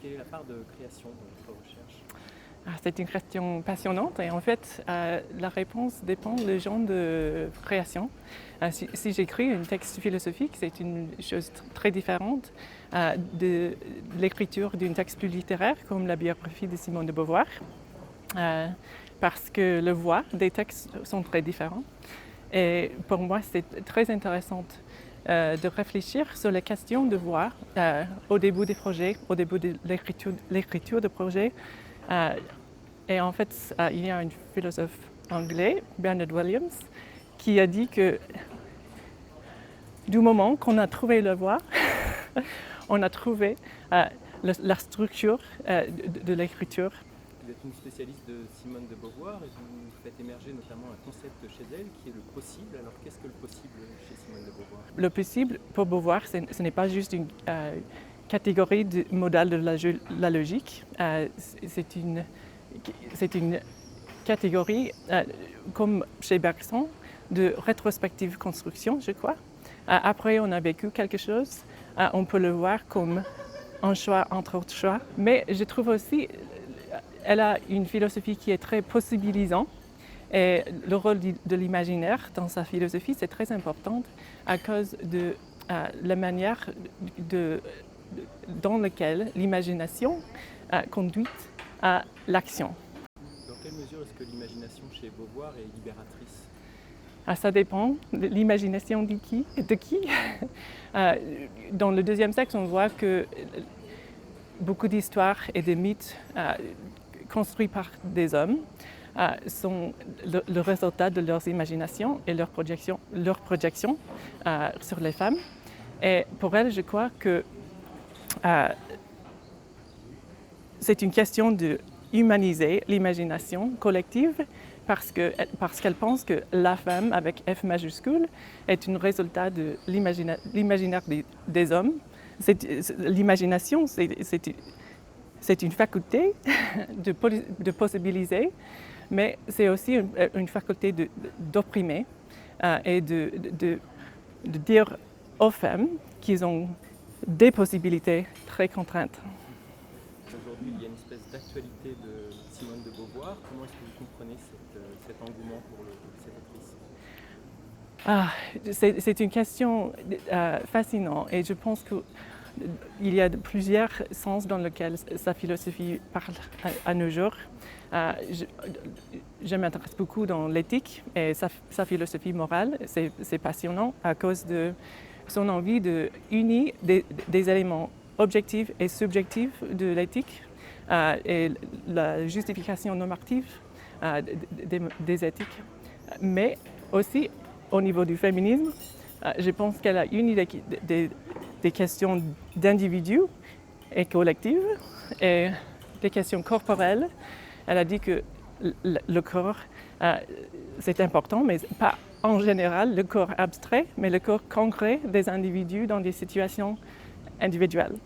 quelle est la part de création dans votre recherche? C'est une question passionnante et en fait, la réponse dépend du genre de création. Si j'écris un texte philosophique, c'est une chose très différente de l'écriture d'un texte plus littéraire, comme la biographie de Simone de Beauvoir, parce que les voix des textes sont très différentes. Et pour moi, c'est très intéressant de réfléchir sur la question de voix au début des projets, au début de l'écriture de projets. Et en fait, il y a un philosophe anglais, Bernard Williams, qui a dit que du moment qu'on a trouvé la voix, on a trouvé la structure de l'écriture. Vous êtes une spécialiste de Simone de Beauvoir et vous faites émerger notamment un concept chez elle qui est le possible. Alors qu'est-ce que le possible chez Simone de Beauvoir? Le possible pour Beauvoir, ce n'est pas juste une catégorie de modèle de la logique, c'est une catégorie, comme chez Bergson, de rétrospective construction, je crois. Après, on a vécu quelque chose, on peut le voir comme un choix entre autres choix. Mais je trouve aussi elle a une philosophie qui est très possibilisante. Et le rôle de l'imaginaire dans sa philosophie, c'est très important à cause de la manière dans laquelle l'imagination conduit à l'action. Dans quelle mesure est-ce que l'imagination chez Beauvoir est libératrice? Ça dépend de l'imagination de qui. Dans le deuxième sexe, on voit que beaucoup d'histoires et de mythes construits par des hommes sont le résultat de leurs imaginations et leur projection sur les femmes. Et pour elles, je crois que c'est une question de humaniser l'imagination collective parce qu'elle pense que la femme, avec F majuscule, est un résultat de l'imaginaire des hommes. L'imagination, c'est une faculté de possibiliser, mais c'est aussi une faculté d'opprimer et de dire aux femmes qu'ils ont des possibilités très contraintes. Aujourd'hui, il y a une espèce d'actualité de Simone de Beauvoir. Comment est-ce que vous comprenez cet engouement pour cette actrice? C'est une question fascinante et je pense qu'il y a plusieurs sens dans lesquels sa philosophie parle à nos jours. Je m'intéresse beaucoup dans l'éthique et sa philosophie morale. C'est passionnant à cause de son envie d'unir des éléments objectifs et subjectifs de l'éthique et la justification normative des éthiques. Mais aussi, au niveau du féminisme, je pense qu'elle a uni des questions d'individus et collectives et des questions corporelles. Elle a dit que le corps, c'est important, mais pas en général le corps abstrait, mais le corps concret des individus dans des situations individuelles.